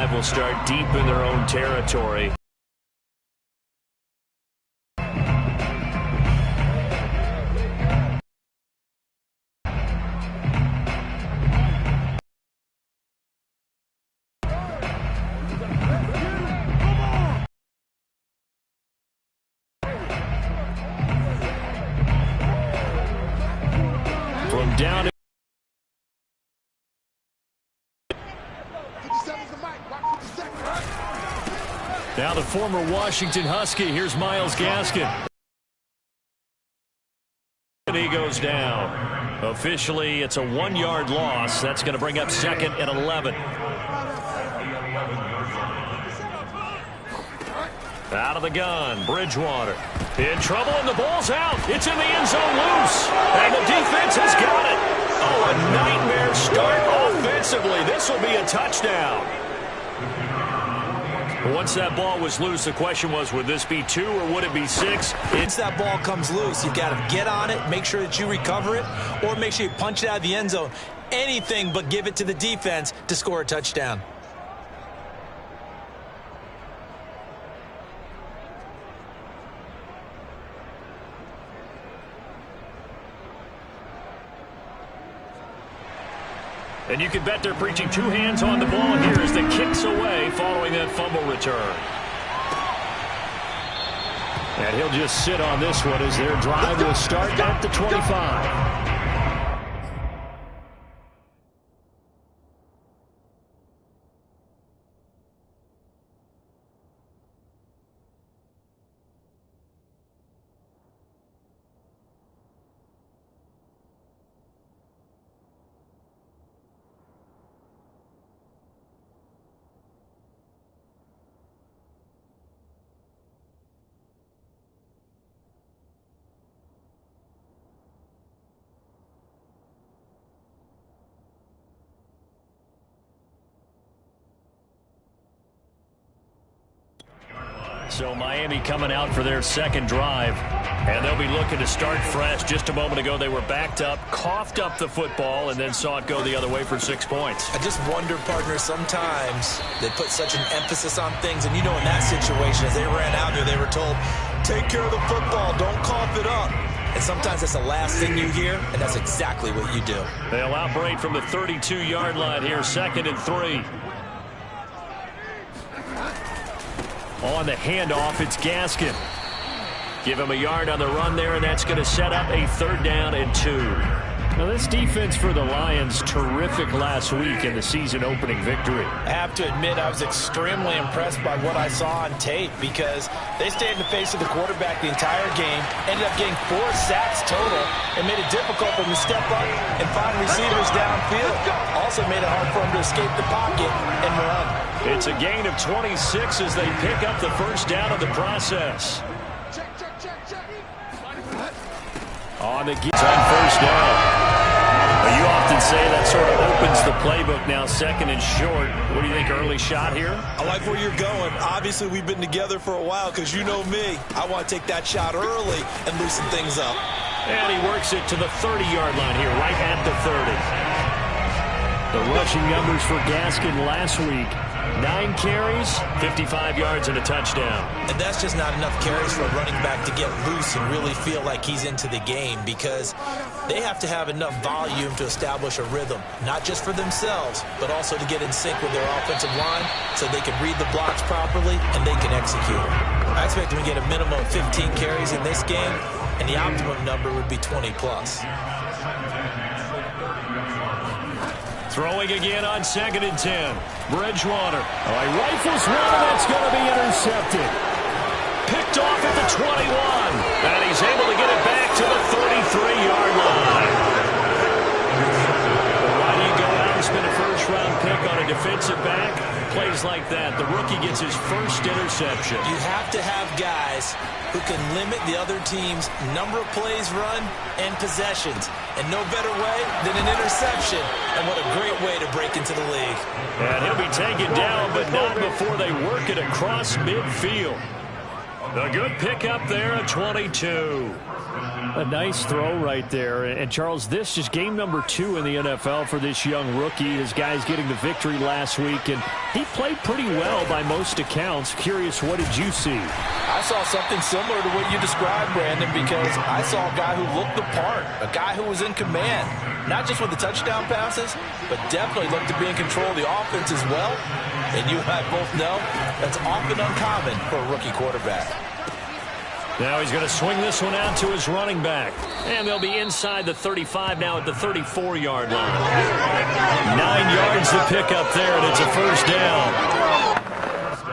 drive will start deep in their own territory. From down. Now the former Washington Husky. Here's Myles Gaskin. And he goes down. Officially, it's a 1-yard loss. That's going to bring up 2nd and 11. Out of the gun, Bridgewater. In trouble, and the ball's out. It's in the end zone loose. And the defense has got it. Oh, a nightmare start offensively. This will be a touchdown. Once that ball was loose, the question was, would this be 2 or would it be 6? Once that ball comes loose, you've got to get on it, make sure that you recover it, or make sure you punch it out of the end zone. Anything but give it to the defense to score a touchdown. And you can bet they're preaching 2 hands on the ball here as the kick's away following that fumble return. And he'll just sit on this one as their drive will start at the 25. So Miami coming out for their second drive, and they'll be looking to start fresh. Just a moment ago, they were backed up, coughed up the football, and then saw it go the other way for 6 points. I just wonder, partner, sometimes they put such an emphasis on things, and you know in that situation, as they ran out there, they were told, take care of the football, don't cough it up. And sometimes that's the last thing you hear, and that's exactly what you do. They'll operate from the 32-yard line here, 2nd and 3. On the handoff, it's Gaskin. Give him a yard on the run there, and that's going to set up a 3rd down and 2. Now, this defense for the Lions, terrific last week in the season-opening victory. I have to admit, I was extremely impressed by what I saw on tape because they stayed in the face of the quarterback the entire game, ended up getting 4 sacks total, and made it difficult for him to step up and find receivers downfield. Also made it hard for him to escape the pocket and run. It's a gain of 26 as they pick up the 1st down of the process. On the on 1st down. You often say that sort of opens the playbook now, 2nd and short. What do you think, early shot here? I like where you're going. Obviously, we've been together for a while because you know me. I want to take that shot early and loosen things up. And he works it to the 30-yard line here, right at the 30. The rushing numbers for Gaskin last week. 9 carries, 55 yards, and a touchdown. And that's just not enough carries for a running back to get loose and really feel like he's into the game because they have to have enough volume to establish a rhythm, not just for themselves, but also to get in sync with their offensive line so they can read the blocks properly and they can execute them. I expect them to get a minimum of 15 carries in this game, and the optimum number would be 20+. Throwing again on 2nd and 10. Bridgewater. Oh, he rifles one, and that's going to be intercepted. Picked off at the 21. And he's able to get it back to the 33-yard line. Well, why do you go out and spend a 1st-round pick on a defensive back? Plays like that, the rookie gets his 1st interception. You have to have guys who can limit the other team's number of plays run and possessions. And no better way than an interception. And what a great way to break into the league. And he'll be taken down, but not before they work it across midfield. A good pickup there at 22. A nice throw right there. And, Charles, this is game number 2 in the NFL for this young rookie. His guys getting the victory last week, and he played pretty well by most accounts. Curious, what did you see? I saw something similar to what you described, Brandon, because I saw a guy who looked the part, a guy who was in command, not just with the touchdown passes, but definitely looked to be in control of the offense as well. And you and I both know that's often uncommon for a rookie quarterback. Now he's going to swing this one out to his running back. And they'll be inside the 35 now at the 34-yard line. 9 yards to pick up there, and it's a first down.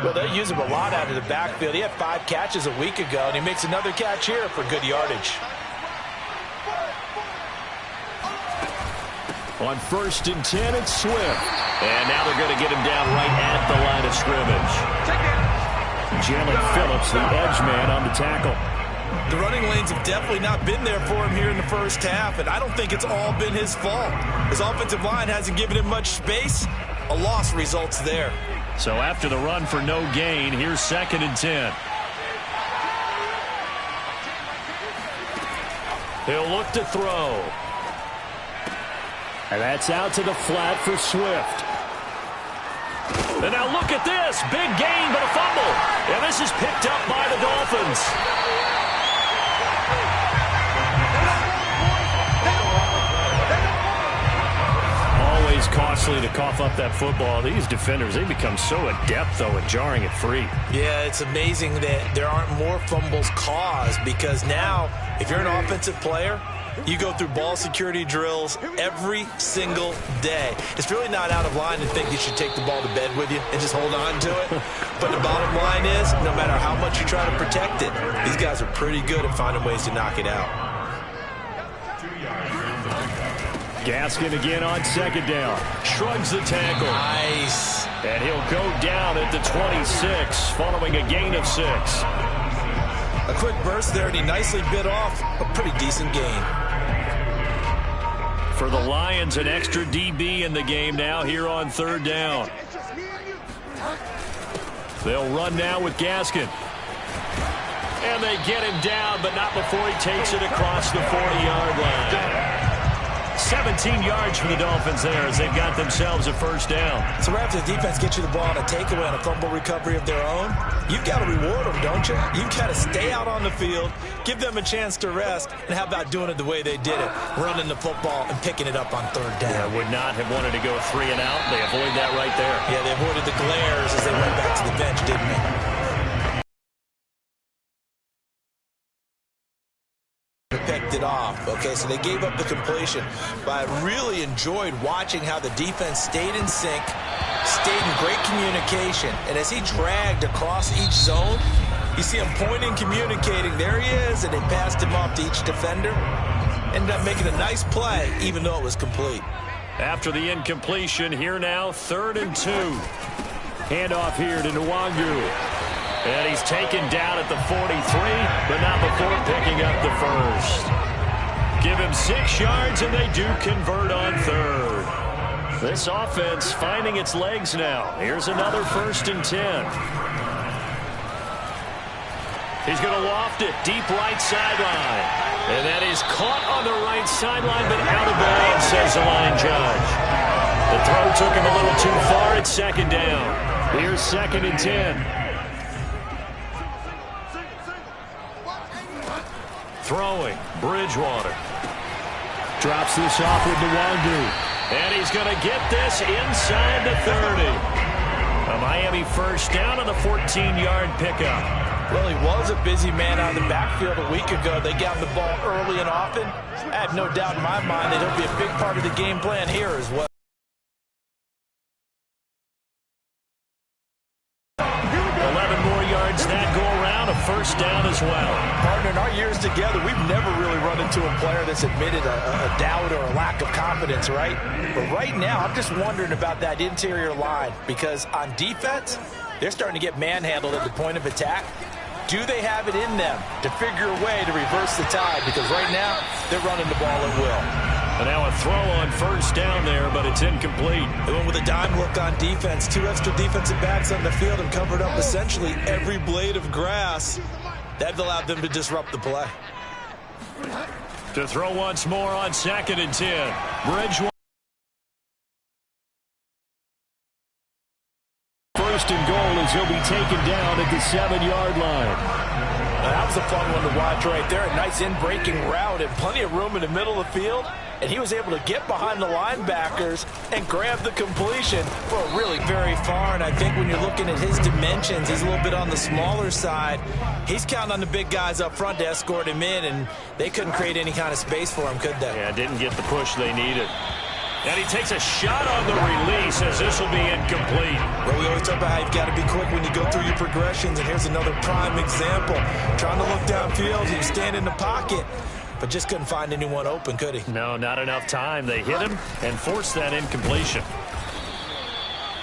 Well, they use him a lot out of the backfield. He had 5 catches a week ago, and he makes another catch here for good yardage. On 1st and 10, it's Swift. And now they're going to get him down right at the line of scrimmage. Jalen Phillips, the edge man, on the tackle. The running lanes have definitely not been there for him here in the first half, and I don't think it's all been his fault. His offensive line hasn't given him much space. A loss results there. So after the run for no gain, here's 2nd and 10. He'll look to throw. And that's out to the flat for Swift. And now look at this. Big gain, but a fumble. And this is picked up by the Dolphins. Always costly to cough up that football. These defenders, they become so adept, though, at jarring it free. Yeah, it's amazing that there aren't more fumbles caused, because now, if you're an offensive player, you go through ball security drills every single day. It's really not out of line to think you should take the ball to bed with you and just hold on to it. But the bottom line is, no matter how much you try to protect it, these guys are pretty good at finding ways to knock it out. Gaskin again on 2nd down. Shrugs the tackle. Nice. And he'll go down at the 26, following a gain of 6. A quick burst there, and he nicely bit off a pretty decent gain. For the Lions, an extra DB in the game now here on 3rd down. They'll run now with Gaskin. And they get him down, but not before he takes it across the 40-yard line. 17 yards for the Dolphins there as they've got themselves a first down. So right after the defense gets you the ball on a takeaway on a fumble recovery of their own, you've got to reward them, don't you? You've got to stay out on the field, give them a chance to rest, and how about doing it the way they did it, running the football and picking it up on 3rd down. Yeah, would not have wanted to go 3 and out. They avoid that right there. Yeah, they avoided the glares as they went back to the bench, didn't they? Picked it off. Okay, so they gave up the completion, but I really enjoyed watching how the defense stayed in sync, stayed in great communication, and as he dragged across each zone, you see him pointing, communicating, there he is, and they passed him off to each defender. Ended up making a nice play, even though it was complete. After the incompletion, here now, 3rd and 2. Handoff here to Nwangu. And he's taken down at the 43, but not before picking up the first. Give him 6 yards, and they do convert on 3rd. This offense finding its legs now. Here's another 1st and 10. He's going to loft it deep right sideline. And that is caught on the right sideline, but out of bounds, says the line judge. The throw took him a little too far. It's 2nd down. Here's 2nd and 10. Throwing, Bridgewater. Drops this off with Nwangu. And he's going to get this inside the 30. A Miami first down on the 14-yard pickup. Well, he was a busy man out of the backfield a week ago. They got him the ball early and often. I have no doubt in my mind that he'll be a big part of the game plan here as well. 11 more yards that go around, a first down as well. Partner, in our years together, we've never really run into a player that's admitted a doubt or a lack of confidence, right? But right now, I'm just wondering about that interior line, because on defense, they're starting to get manhandled at the point of attack. Do they have it in them to figure a way to reverse the tide? Because right now, they're running the ball at will. And now a throw on first down there, but it's incomplete. They went with a dime look on defense. 2 extra defensive backs on the field and covered up essentially every blade of grass. That allowed them to disrupt the play. To throw once more on 2nd and 10. Bridgewater. First and goal as he'll be taken down at the 7-yard line. That was a fun one to watch right there. A nice in-breaking route and plenty of room in the middle of the field. And he was able to get behind the linebackers and grab the completion for a really very far. And I think when you're looking at his dimensions, he's a little bit on the smaller side. He's counting on the big guys up front to escort him in, and they couldn't create any kind of space for him, could they? Yeah, didn't get the push they needed. And he takes a shot on the release as this will be incomplete. Well, we always talk about how you've got to be quick when you go through your progressions, and here's another prime example. Trying to look downfield, he was standing in the pocket, but just couldn't find anyone open, could he? No, not enough time. They hit him and forced that incompletion.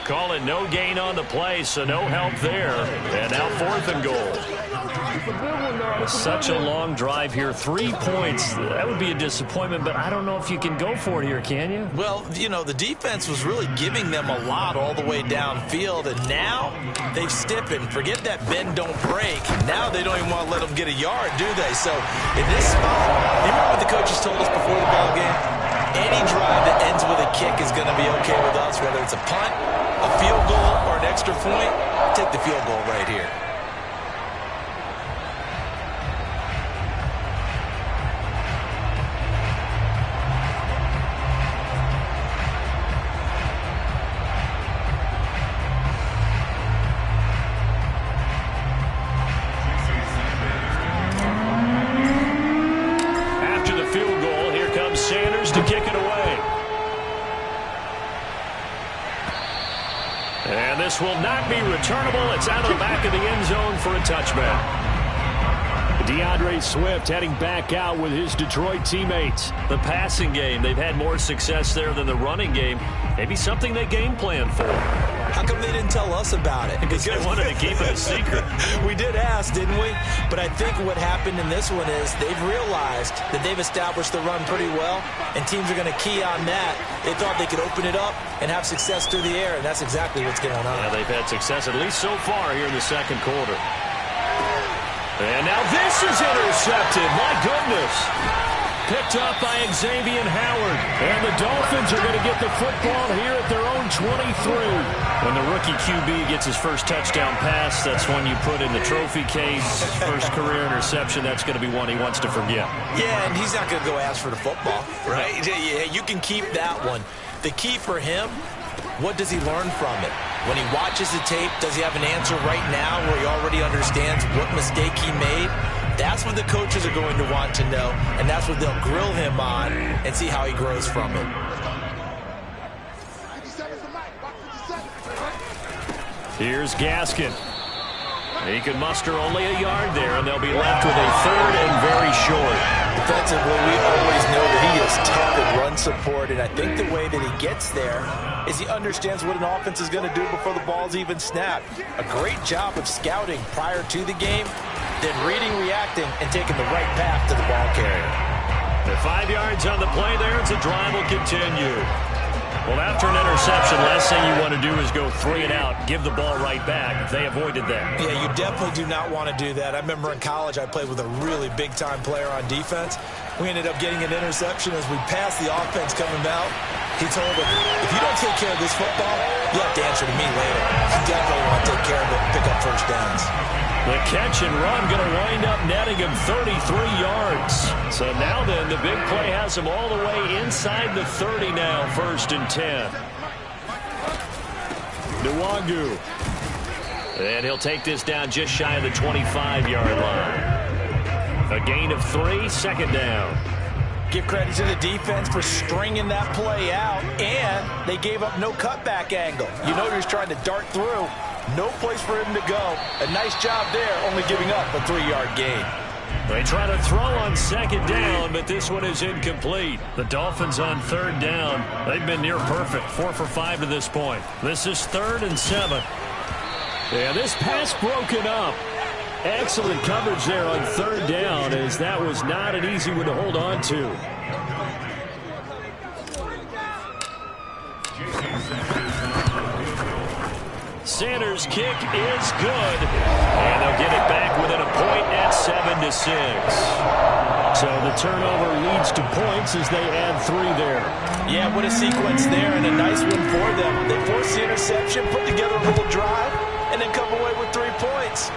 Call it no gain on the play, so no help there. And now 4th and goal. Such a long drive here. 3 points. That would be a disappointment, but I don't know if you can go for it here, can you? Well, you know, the defense was really giving them a lot all the way downfield, and now they've stiffened. Forget that bend, don't break. Now they don't even want to let them get a yard, do they? So in this spot, you remember what the coaches told us before the ball game? Any drive that ends with a kick is going to be okay with us, whether it's a punt, a field goal, or an extra point. Take the field goal right here. To kick it away. And this will not be returnable. It's out of the back of the end zone for a touchback. DeAndre Swift heading back out with his Detroit teammates. The passing game, they've had more success there than the running game. Maybe something they game plan for. How come they didn't tell us about it? Because they wanted to keep it a secret. We did ask, didn't we? But I think what happened in this one is they've realized that they've established the run pretty well, and teams are going to key on that. They thought they could open it up and have success through the air, and that's exactly what's going on. Yeah, they've had success, at least so far, here in the second quarter. And now this is intercepted. My goodness. Picked up by Xavier Howard. And the Dolphins are going to get the football here at their own 23. When the rookie QB gets his first touchdown pass, that's one you put in the trophy case. First career interception, that's going to be one he wants to forget. Yeah, and he's not going to go ask for the football, right? Yeah, you can keep that one. The key for him, what does he learn from it? When he watches the tape, does he have an answer right now where he already understands what mistake he made? That's what the coaches are going to want to know, and that's what they'll grill him on and see how he grows from it. Here's Gaskin. He can muster only a yard there, and they'll be left with a 3rd and very short. Defensively, we always know that he is tough in run support, and I think the way that he gets there is he understands what an offense is going to do before the ball's even snapped. A great job of scouting prior to the game, then reading, reacting, and taking the right path to the ball carrier. The 5 yards on the play there, as the drive will continue. Well, after an interception, last thing you want to do is go 3 and out, give the ball right back. They avoided that. Yeah, you definitely do not want to do that. I remember in college I played with a really big-time player on defense. We ended up getting an interception as we passed the offense coming out. He told him, if you don't take care of this football, you have to answer to me later. You definitely want to take care of it and pick up first downs. The catch and run going to wind up netting him 33 yards. So now then, the big play has him all the way inside the 30 now, 1st and 10. Nwangu. And he'll take this down just shy of the 25-yard line. A gain of 3, 2nd down. Give credit to the defense for stringing that play out, and they gave up no cutback angle. You know he was trying to dart through. No place for him to go. A nice job there, only giving up a 3-yard gain. They try to throw on 2nd down, but this one is incomplete. The Dolphins on 3rd down. They've been near perfect, 4 for 5 to this point. This is 3rd and 7. Yeah, this pass broken up. Excellent coverage there on 3rd down, as that was not an easy one to hold on to. Sanders' kick is good, and they'll get it back within a point at 7-6. So the turnover leads to points as they add 3 there. Yeah, what a sequence there, and a nice one for them. They force the interception, put together a little drive, and then come away with 3 points.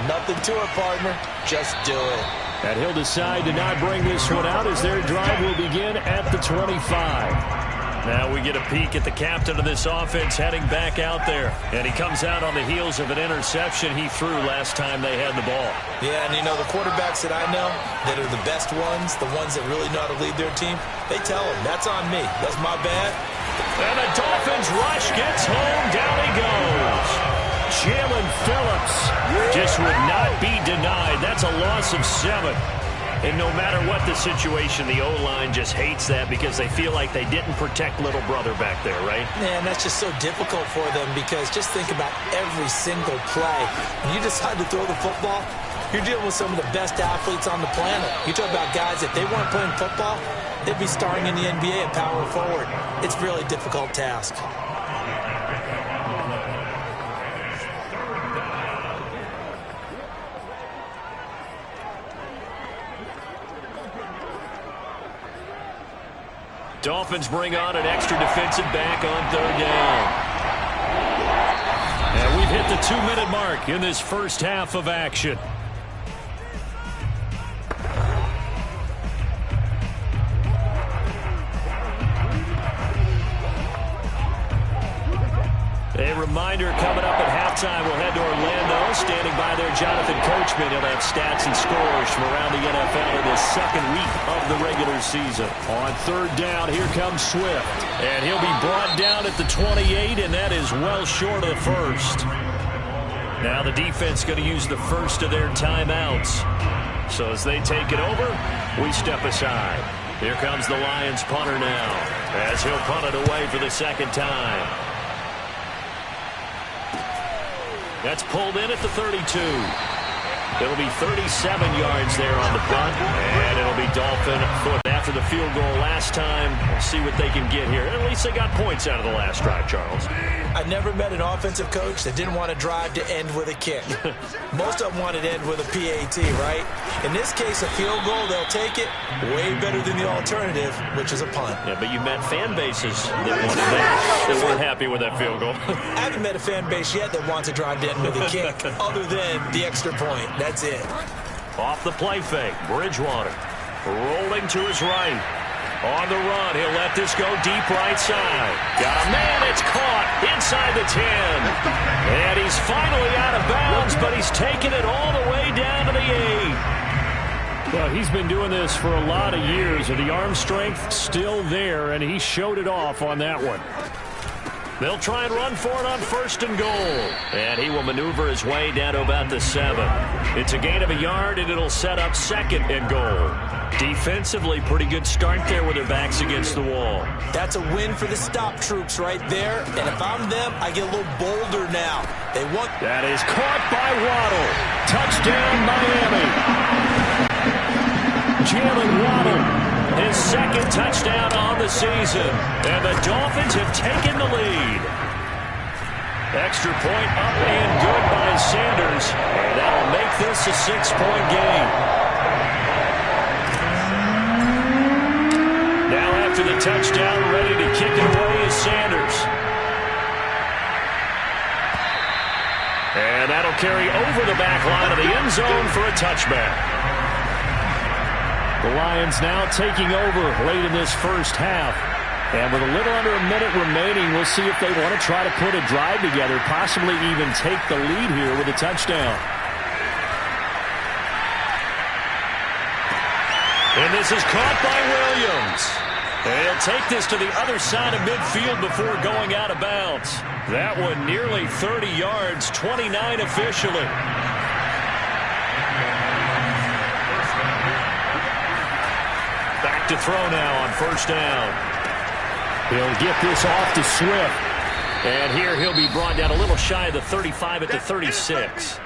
Nothing to it, partner. Just do it. And he'll decide to not bring this one out as their drive will begin at the 25. Now we get a peek at the captain of this offense heading back out there. And he comes out on the heels of an interception he threw last time they had the ball. Yeah, and you know, the quarterbacks that I know that are the best ones, the ones that really know how to lead their team, they tell them, that's on me. That's my bad. And the Dolphins rush gets home. Down he goes. Jalen Phillips just would not be denied. That's a loss of 7. And no matter what the situation, the O-line just hates that because they feel like they didn't protect little brother back there, right? Man, that's just so difficult for them because just think about every single play. When you decide to throw the football, you're dealing with some of the best athletes on the planet. You talk about guys, if they weren't playing football, they'd be starring in the NBA at power forward. It's a really difficult task. Dolphins bring on an extra defensive back on 3rd down. And we've hit the 2-minute mark in this first half of action. A reminder coming up at halftime, we'll head to Orlando. Standing by there, Jonathan Coachman. He'll have stats and scores from around the NFL in the second week of the regular season. On 3rd down, here comes Swift. And he'll be brought down at the 28, and that is well short of the first. Now the defense going to use the first of their timeouts. So as they take it over, we step aside. Here comes the Lions punter now, as he'll punt it away for the second time. That's pulled in at the 32. It'll be 37 yards there on the punt, and it'll be Dolphin foot after the field goal last time. We'll see what they can get here. At least they got points out of the last drive, Charles. I never met an offensive coach that didn't want to drive to end with a kick. Most of them want to end with a PAT, right? In this case, a field goal, they'll take it. Way better than the alternative, which is a punt. Yeah, but you met fan bases that wanted that, that weren't happy with that field goal. I haven't met a fan base yet that wants to drive to end with a kick, other than the extra point. That's it. Off the play fake, Bridgewater rolling to his right. On the run, he'll let this go deep right side. Got a man, it's caught inside the 10. And he's finally out of bounds, but he's taken it all the way down to the 8. Well, he's been doing this for a lot of years, and the arm strength still there, and he showed it off on that one. They'll try and run for it on 1st and goal. And he will maneuver his way down to about the 7. It's a gain of a yard, and it'll set up 2nd and goal. Defensively, pretty good start there with their backs against the wall. That's a win for the stop troops right there. And if I'm them, I get a little bolder now. They want. That is caught by Waddle. Touchdown, Miami. Jalen Waddle, his 2nd touchdown on the season. And the Dolphins have taken the lead. Extra point up and good by Sanders. And that'll make this a 6-point game. Now after the touchdown, ready to kick it away is Sanders. And that'll carry over the back line of the end zone for a touchback. The Lions now taking over late in this first half. And with a little under a minute remaining, we'll see if they want to try to put a drive together, possibly even take the lead here with a touchdown. And this is caught by Williams. And he'll take this to the other side of midfield before going out of bounds. That one nearly 30 yards, 29 officially. Back to throw now on 1st down. He'll get this off to Swift. And here he'll be brought down a little shy of the 35 at the 36.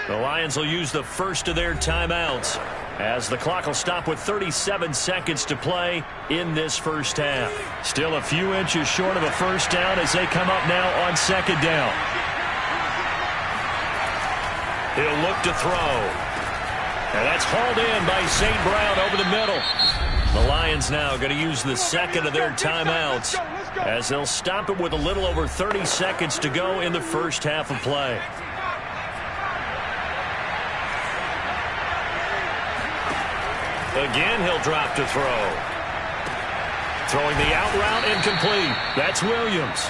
The Lions will use the first of their timeouts, as the clock will stop with 37 seconds to play in this first half. Still a few inches short of a 1st down as they come up now on 2nd down. He'll look to throw. And that's hauled in by St. Brown over the middle. The Lions now going to use the second of their timeouts as they'll stop it with a little over 30 seconds to go in the first half of play. Again, he'll drop to throw. Throwing the out route incomplete. That's Williams.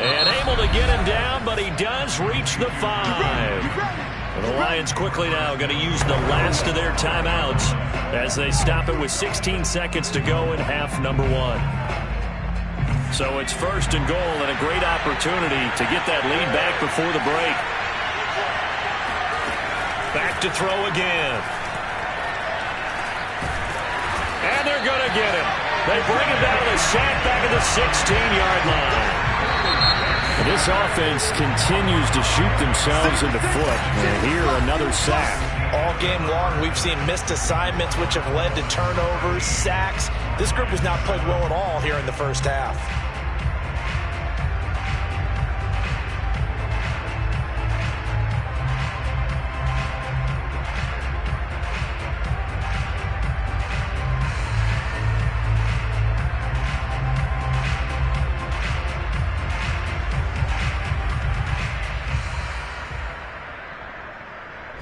And able to get him down, but he does reach the 5. And the Lions quickly now going to use the last of their timeouts as they stop it with 16 seconds to go in half number 1. So it's first and goal and a great opportunity to get that lead back before the break. Back to throw again. And they're going to get him. They bring him down to the sack back at the 16-yard line. This offense continues to shoot themselves in the foot. And here, another sack. All game long, we've seen missed assignments, which have led to turnovers, sacks. This group has not played well at all here in the first half.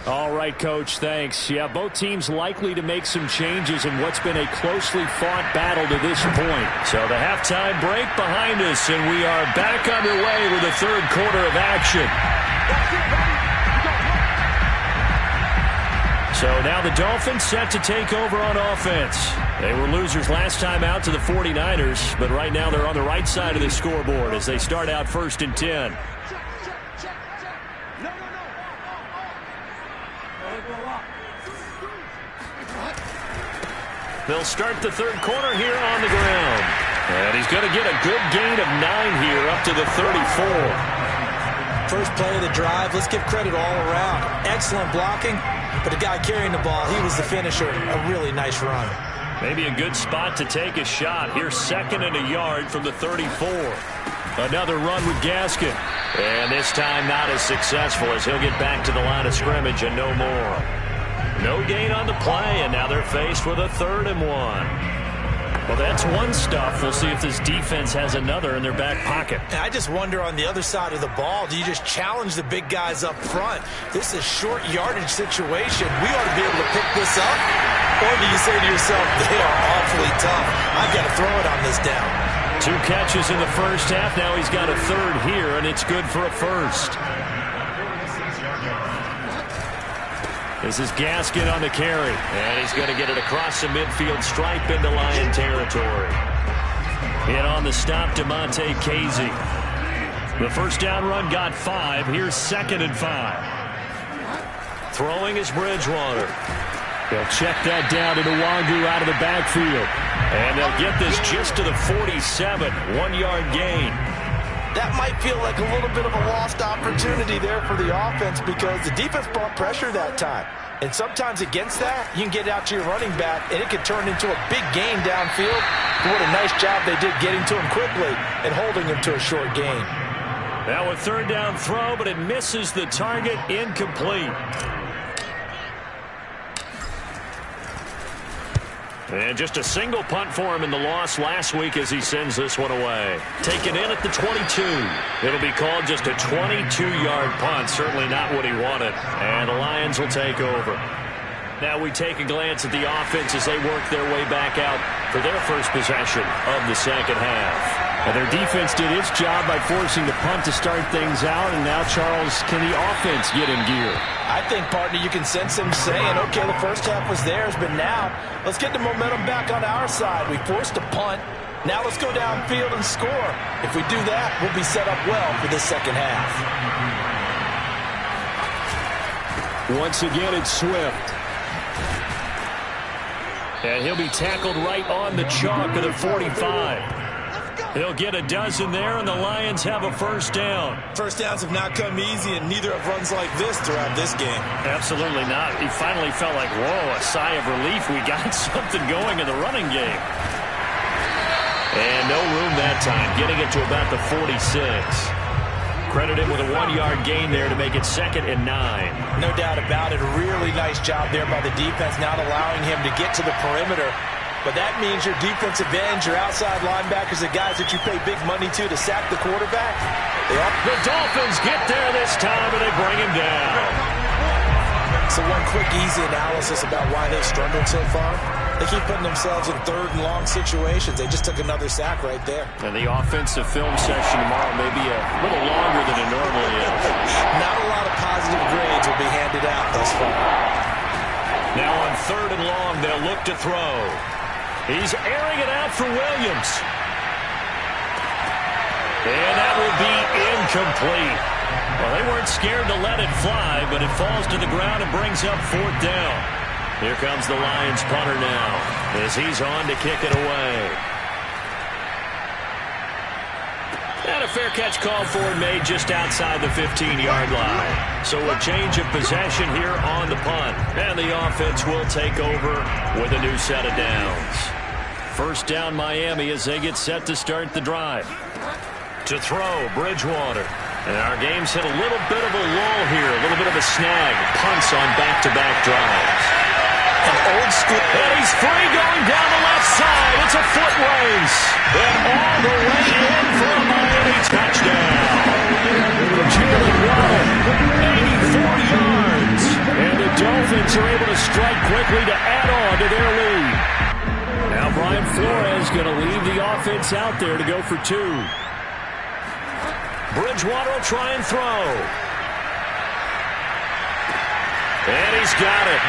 All right, Coach, thanks. Yeah, both teams likely to make some changes in what's been a closely fought battle to this point. So the halftime break behind us, and we are back underway with the third quarter of action. So now the Dolphins set to take over on offense. They were losers last time out to the 49ers, but right now they're on the right side of the scoreboard as they start out 1st and 10. They'll start the third quarter here on the ground. And he's going to get a good gain of 9 here up to the 34. First play of the drive, let's give credit all around. Excellent blocking, but the guy carrying the ball, he was the finisher. A really nice run. Maybe a good spot to take a shot. Here's 2nd and a yard from the 34. Another run with Gaskin. And this time not as successful as he'll get back to the line of scrimmage and no more. No gain on the play, and now they're faced with a 3rd and 1. Well, that's one stuff. We'll see if this defense has another in their back pocket. And I just wonder on the other side of the ball, do you just challenge the big guys up front? This is a short yardage situation. We ought to be able to pick this up. Or do you say to yourself, they are awfully tough. I've got to throw it on this down. 2 catches in the first half. Now he's got a 3rd here, and it's good for a 1st. This is Gaskin on the carry, and he's going to get it across the midfield stripe into Lion territory. In on the stop, DeMonte Casey. The first down run got 5. Here's 2nd and 5. Throwing is Bridgewater. They'll check that down to Nwangu out of the backfield. And they'll get this just to the 47. 1-yard gain. That might feel like a little bit of a lost opportunity there for the offense because the defense brought pressure that time. And sometimes against that, you can get out to your running back, and it can turn into a big gain downfield. But what a nice job they did getting to him quickly and holding him to a short gain. Now a 3rd down throw, but it misses the target, incomplete. And just a single punt for him in the loss last week as he sends this one away. Taken in at the 22. It'll be called just a 22-yard punt. Certainly not what he wanted. And the Lions will take over. Now we take a glance at the offense as they work their way back out for their first possession of the second half. And their defense did its job by forcing the punt to start things out. And now, Charles, can the offense get in gear? I think, partner, you can sense them saying, okay, the first half was theirs, but now let's get the momentum back on our side. We forced a punt. Now let's go downfield and score. If we do that, we'll be set up well for this second half. Once again, it's Swift. And he'll be tackled right on the chalk of the 45. He'll get a dozen there, and the Lions have a first down. First downs have not come easy, and neither have runs like this throughout this game. Absolutely not. He finally felt like, whoa, a sigh of relief. We got something going in the running game. And no room that time, getting it to about the 46. Credit him with a 1-yard gain there to make it 2nd and 9. No doubt about it. Really nice job there by the defense, not allowing him to get to the perimeter. But that means your defensive ends, your outside linebackers, the guys that you pay big money to sack the quarterback. The Dolphins get there this time, and they bring him down. So one quick, easy analysis about why they've struggled so far. They keep putting themselves in 3rd and long situations. They just took another sack right there. And the offensive film session tomorrow may be a little longer than it normally is. Not a lot of positive grades will be handed out thus far. Now on 3rd and long, they'll look to throw. He's airing it out for Williams. And that will be incomplete. Well, they weren't scared to let it fly, but it falls to the ground and brings up 4th down. Here comes the Lions punter now as he's on to kick it away. And a fair catch called for and made just outside the 15-yard line. So a change of possession here on the punt. And the offense will take over with a new set of downs. 1st down Miami as they get set to start the drive. To throw, Bridgewater. And our game's hit a little bit of a lull here, a little bit of a snag. Punts on back-to-back drives. An old school. And he's free going down the left side. It's a foot race. And all the way in for a Miami touchdown. Jalen Waddle, 84 yards. And the Dolphins are able to strike quickly to add on to their lead. Now Brian Flores going to leave the offense out there to go for 2. Bridgewater will try and throw. And he's got it.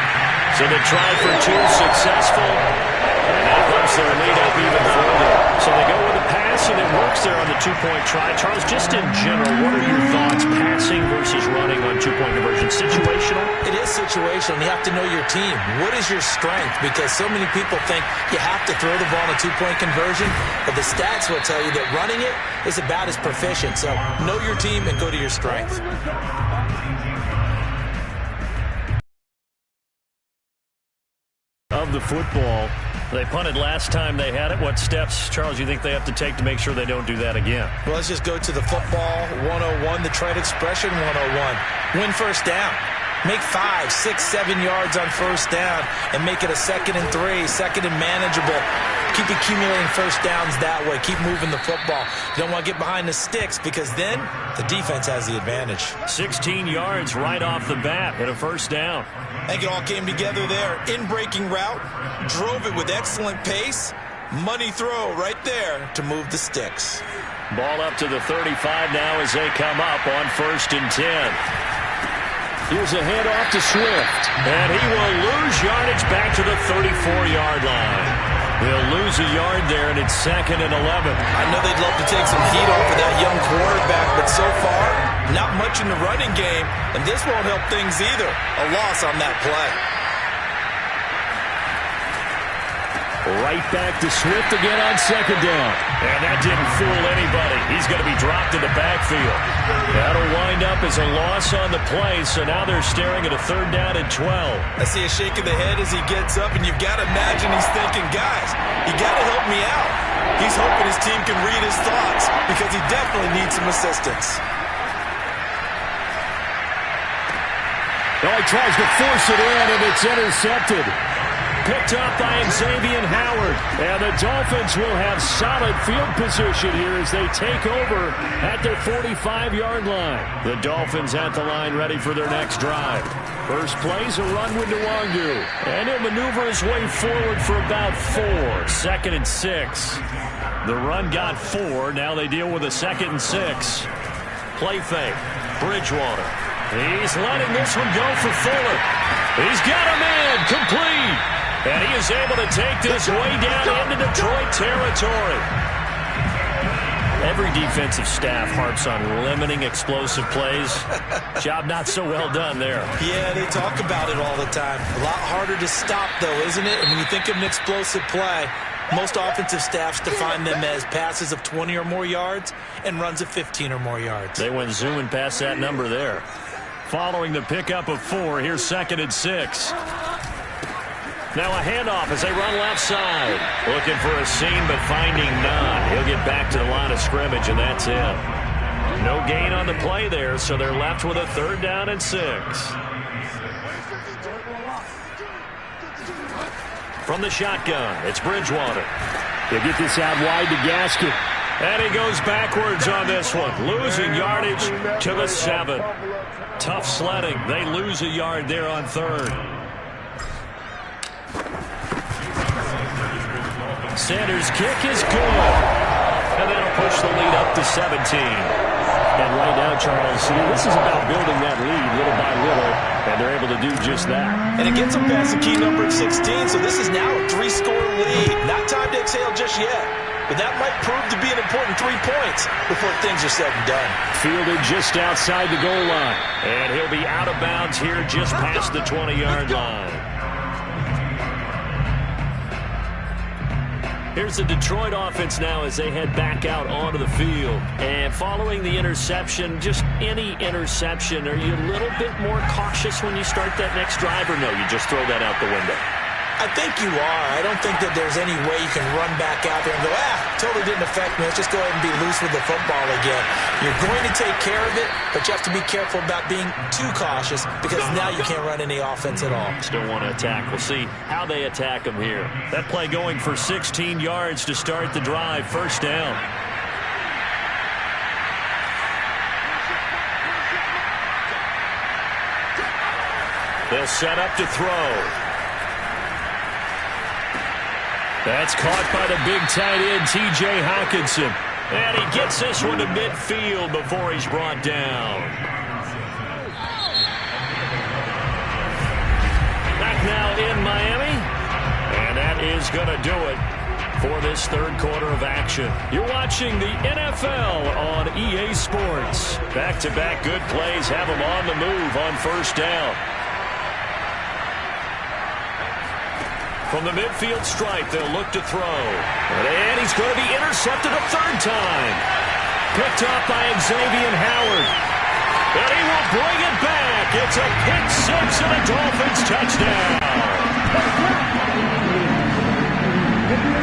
So they try for 2, successful. And that bumps their lead up even further. So they go with a pass, and it works there on the 2-point try. Charles, just in general, what are your thoughts, passing versus running on 2-point conversion? Situational? It is situational. You have to know your team. What is your strength? Because so many people think you have to throw the ball in a 2-point conversion, but the stats will tell you that running it is about as proficient. So know your team and go to your strength. Of the football, they punted last time they had it. What steps, Charles, you think they have to take to make sure they don't do that again? Well, let's just go to the football 101, the trade expression 101. Win 1st down. Make 5, 6, 7 yards on 1st down and make it a 2nd and 3, 2nd and manageable. Keep accumulating 1st downs that way. Keep moving the football. You don't want to get behind the sticks because then the defense has the advantage. 16 yards right off the bat and a 1st down. I think it all came together there. In-breaking route, drove it with excellent pace. Money throw right there to move the sticks. Ball up to the 35 now as they come up on 1st and 10. Here's a handoff to Swift. And he will lose yardage back to the 34-yard line. They'll lose a yard there, and it's 2nd and 11. I know they'd love to take some heat off of that young quarterback, but so far, not much in the running game, and this won't help things either. A loss on that play. Right back to Swift again on 2nd down. And that didn't fool anybody. He's going to be dropped in the backfield. That'll wind up as a loss on the play, so now they're staring at a 3rd down and 12. I see a shake of the head as he gets up, and you've got to imagine he's thinking, guys, you got to help me out. He's hoping his team can read his thoughts because he definitely needs some assistance. Well, he tries to force it in, and it's intercepted. Picked up by Xavier Howard. And the Dolphins will have solid field position here as they take over at their 45-yard line. The Dolphins at the line ready for their next drive. First play's a run with Nwangu. And he'll maneuver his way forward for about 4. 2nd and 6. The run got 4. Now they deal with a 2nd and 6. Play fake. Bridgewater. He's letting this one go for Fuller. He's got a man. Complete. And he is able to take this way down into Detroit territory. Every defensive staff harps on limiting explosive plays. Job not so well done there. Yeah, they talk about it all the time. A lot harder to stop, though, isn't it? And when you think of an explosive play, most offensive staffs define them as passes of 20 or more yards and runs of 15 or more yards. They went zooming past that number there. Following the pickup of 4, here's 2nd and 6. Now a handoff as they run left side. Looking for a seam, but finding none. He'll get back to the line of scrimmage, and that's it. No gain on the play there, so they're left with a 3rd down and 6. From the shotgun, it's Bridgewater. They'll get this out wide to Gaskin. And he goes backwards on this one, losing yardage to the 7. Tough sledding. They lose a yard there on 3rd. Sanders' kick is good. And that'll push the lead up to 17. And right now, Charles, this is about building that lead little by little, and they're able to do just that. And it gets them past the key number at 16, so this is now a 3-score lead. Not time to exhale just yet, but that might prove to be an important 3 points before things are said and done. Fielded just outside the goal line. And he'll be out of bounds here just past the 20-yard line. Here's the Detroit offense now as they head back out onto the field. And following the interception, just any interception, are you a little bit more cautious when you start that next drive, or no, you just throw that out the window? I think you are. I don't think that there's any way you can run back out there and go, totally didn't affect me. Let's just go ahead and be loose with the football again. You're going to take care of it, but you have to be careful about being too cautious because now you can't run any offense at all. Still want to attack. We'll see how they attack them here. That play going for 16 yards to start the drive. 1st down. They'll set up to throw. That's caught by the big tight end, T.J. Hawkinson. And he gets this one to midfield before he's brought down. Back now in Miami. And that is going to do it for this 3rd quarter of action. You're watching the NFL on EA Sports. Back-to-back good plays have them on the move on 1st down. From the midfield stripe, they'll look to throw. And he's going to be intercepted a 3rd time. Picked up by Xavier Howard. And he will bring it back. It's a pick 6 and a Dolphins touchdown.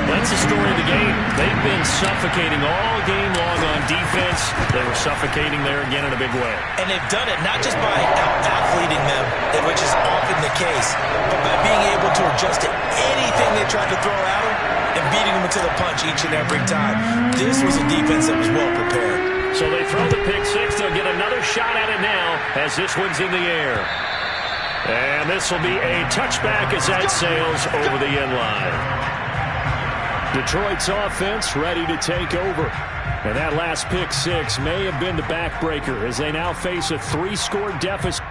That's the story of the game. They've been suffocating all game long on defense. They were suffocating there again in a big way. And they've done it not just by out-athleting them, which is often the case, but by being able to adjust to anything they tried to throw at them and beating them to the punch each and every time. This was a defense that was well prepared. So they throw the pick 6. They'll get another shot at it now as this one's in the air. And this will be a touchback as that sails over the end line. Detroit's offense ready to take over. And that last pick 6 may have been the backbreaker as they now face a 3-score deficit.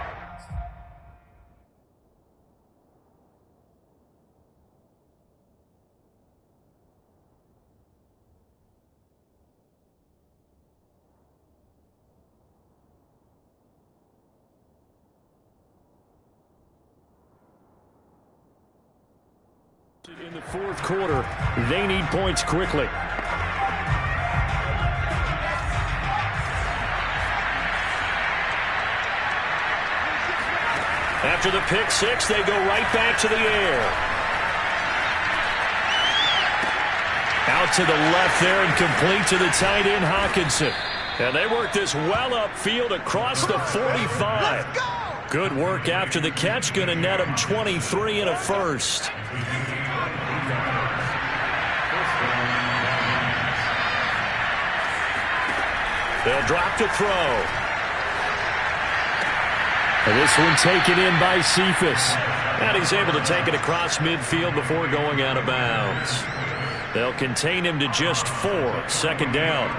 In the 4th quarter, they need points quickly. After the pick 6, they go right back to the air. Out to the left there and complete to the tight end, Hawkinson. And they work this well upfield across the 45. Good work after the catch. Going to net him 23 and a 1st. They'll drop to throw. And this one taken in by Cephas. And he's able to take it across midfield before going out of bounds. They'll contain him to just 4. 2nd down.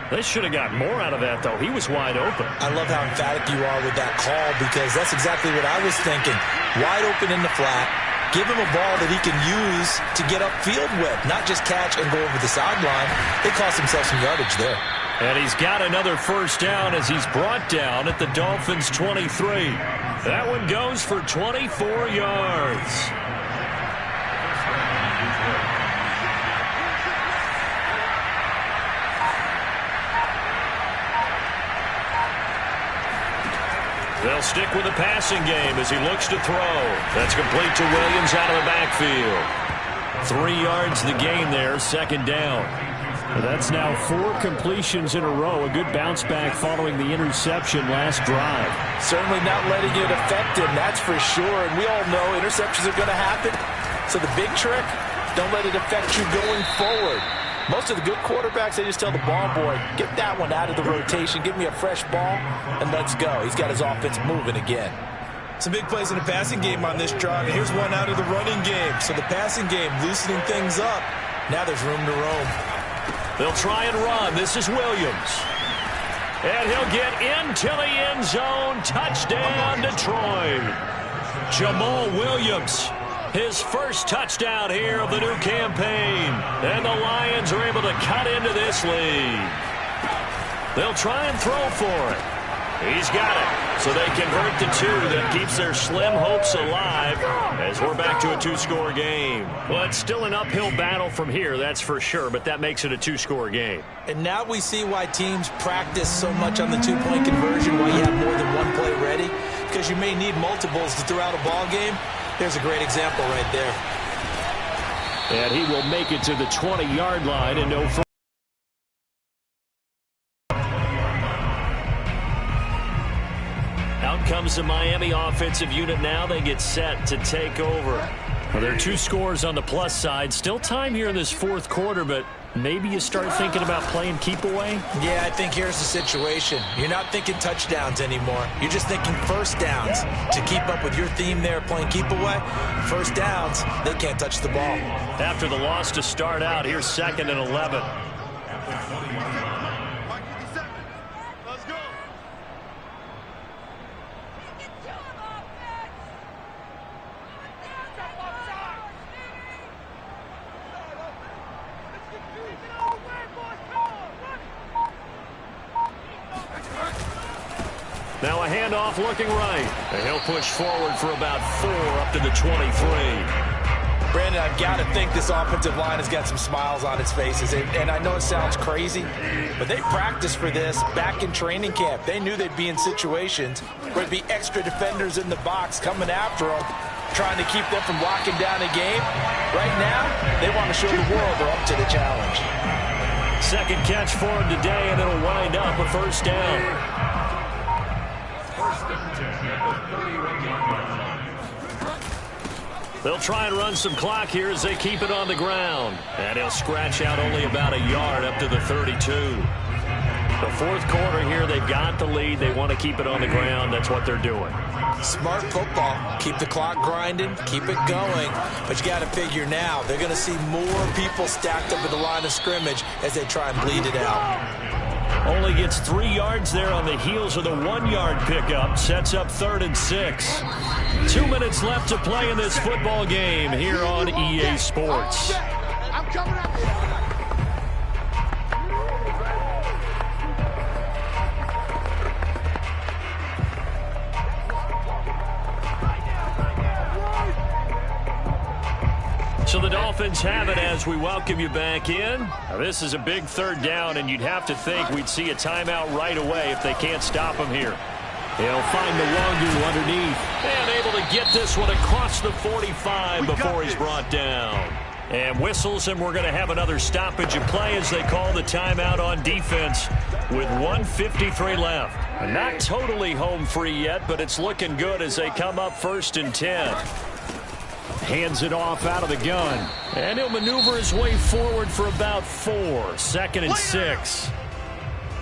They should have got more out of that, though. He was wide open. I love how emphatic you are with that call because that's exactly what I was thinking. Wide open in the flat. Give him a ball that he can use to get upfield with, not just catch and go over the sideline. They cost themselves some yardage there. And he's got another 1st down as he's brought down at the Dolphins' 23. That one goes for 24 yards. They'll stick with the passing game as he looks to throw. That's complete to Williams out of the backfield. 3 yards the gain there, 2nd down. That's now 4 completions in a row. A good bounce back following the interception last drive. Certainly not letting it affect him, that's for sure. And we all know interceptions are going to happen. So the big trick, don't let it affect you going forward. Most of the good quarterbacks, they just tell the ball boy, get that one out of the rotation, give me a fresh ball, and let's go. He's got his offense moving again. Some big plays in the passing game on this drive, and here's one out of the running game. So the passing game loosening things up. Now there's room to roam. They'll try and run. This is Williams. And he'll get into the end zone. Touchdown, Detroit. Jamal Williams, his first touchdown here of the new campaign. And the Lions are able to cut into this lead. They'll try and throw for it. He's got it. So they convert the 2. That keeps their slim hopes alive as we're back to a 2-score game. Well, it's still an uphill battle from here, that's for sure, but that makes it a 2-score game. And now we see why teams practice so much on the 2-point conversion, why you have more than one play ready, because you may need multiples to throw out a ball game. There's a great example right there. And he will make it to the 20-yard line and no further. Out comes the Miami offensive unit now. They get set to take over. Well, there are 2 scores on the plus side. Still time here in this 4th quarter, but maybe you start thinking about playing keep away? Yeah, I think here's the situation. You're not thinking touchdowns anymore. You're just thinking first downs. To keep up with your theme there, playing keep away, first downs, they can't touch the ball. After the loss to start out, here's 2nd and 11. Now a handoff looking right. And he'll push forward for about 4 up to the 23. Brandon, I've got to think this offensive line has got some smiles on its faces. And I know it sounds crazy, but they practiced for this back in training camp. They knew they'd be in situations where there'd be extra defenders in the box coming after them, trying to keep them from locking down a game. Right now, they want to show the world they're up to the challenge. Second catch for him today, and it'll wind up a first down. They'll try and run some clock here as they keep it on the ground. And he'll scratch out only about a yard up to the 32. The 4th quarter here, they've got the lead. They want to keep it on the ground. That's what they're doing. Smart football. Keep the clock grinding. Keep it going. But you got to figure now, they're going to see more people stacked up at the line of scrimmage as they try and bleed it out. Only gets 3 yards there on the heels of the 1-yard pickup. Sets up 3rd and 6. 2 minutes left to play in this football game here on EA Sports. I'm coming up here. So the Dolphins have it as we welcome you back in. Now, this is a big 3rd down, and you'd have to think we'd see a timeout right away if they can't stop him here. He'll find the Wagyu underneath. And able to get this one across the 45 before he's brought down. And whistles, and we're going to have another stoppage of play as they call the timeout on defense with 1:53 left. And not totally home free yet, but it's looking good as they come up 1st and 10. Hands it off out of the gun. And he'll maneuver his way forward for about 4. 2nd and 6.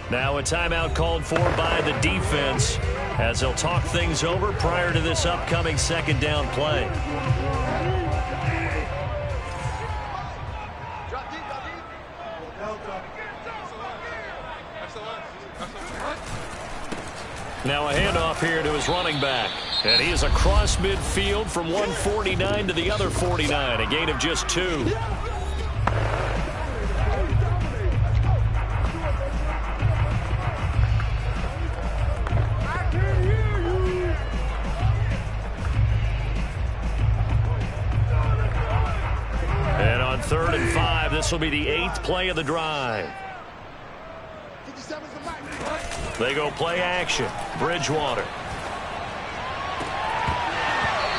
Now a timeout called for by the defense as they'll talk things over prior to this upcoming 2nd down play. Now a handoff here to his running back. And he is across midfield from 149 to the other 49. A gain of just 2. And on 3rd and 5, this will be the 8th play of the drive. They go play action. Bridgewater.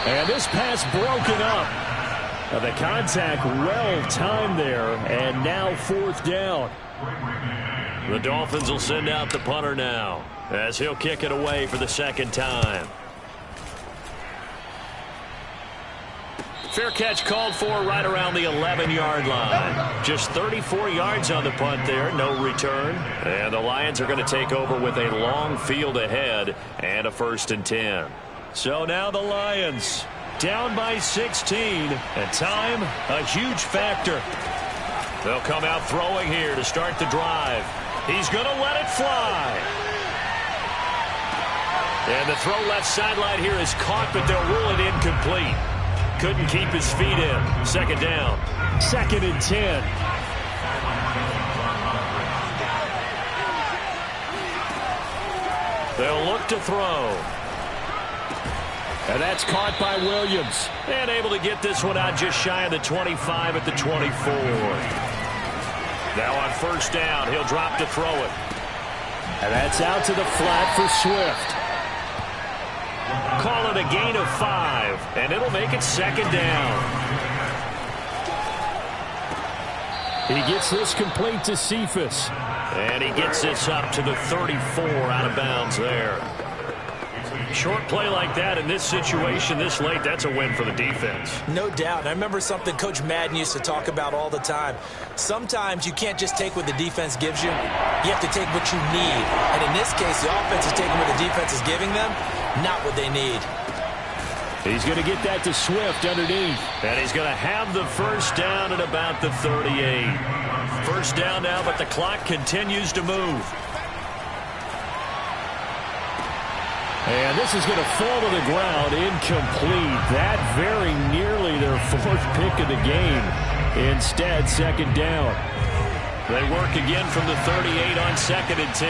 And this pass broken up. The contact well timed there, and now 4th down. The Dolphins will send out the punter now as he'll kick it away for the 2nd time. Fair catch called for right around the 11-yard line. Just 34 yards on the punt there, no return. And the Lions are going to take over with a long field ahead and a 1st and 10. So now the Lions down by 16, and time a huge factor. They'll come out throwing here to start the drive. He's going to let it fly. And the throw left sideline here is caught, but they'll rule it incomplete. Couldn't keep his feet in. 2nd down. 2nd and 10. They'll look to throw. And that's caught by Williams. And able to get this one out just shy of the 25 at the 24. Now on 1st down, he'll drop to throw it. And that's out to the flat for Swift. Call it a gain of 5, and it'll make it 2nd down. He gets this complete to Cephas. And he gets this up to the 34 out of bounds there. Short play like that in this situation this late, that's a win for the defense. No doubt. I remember something Coach Madden used to talk about all the time. Sometimes you can't just take what the defense gives you. You have to take what you need. And in this case, the offense is taking what the defense is giving them, not what they need. He's going to get that to Swift underneath. And he's going to have the 1st down at about the 38. 1st down now, but the clock continues to move. And this is going to fall to the ground, incomplete. That very nearly their 4th pick of the game. Instead, 2nd down. They work again from the 38 on 2nd and 10.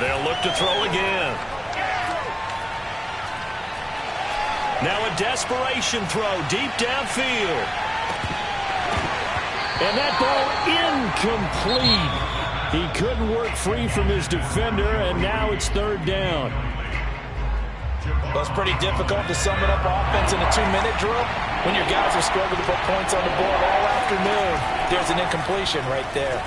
They'll look to throw again. Now a desperation throw deep downfield. And that ball incomplete. He couldn't work free from his defender, and now it's 3rd down. Well, it's pretty difficult to sum it up offense in a 2-minute drill when your guys are struggling to put points on the board all afternoon. There's an incompletion right there.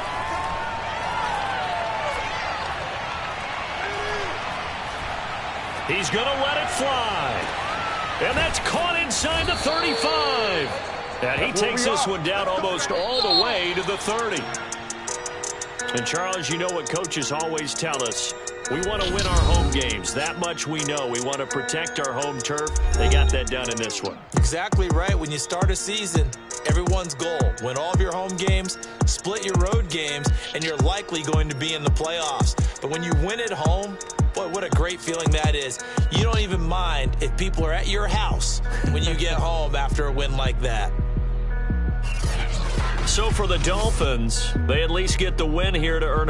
He's going to let it fly. And that's caught inside the 35. And he takes this one down almost all the way to the 30. And, Charles, you know what coaches always tell us. We want to win our home games. That much we know. We want to protect our home turf. They got that done in this one. Exactly right. When you start a season, everyone's goal, win all of your home games, split your road games, and you're likely going to be in the playoffs. But when you win at home, boy, what a great feeling that is. You don't even mind if people are at your house when you get home after a win like that. So for the Dolphins, they at least get the win here to earn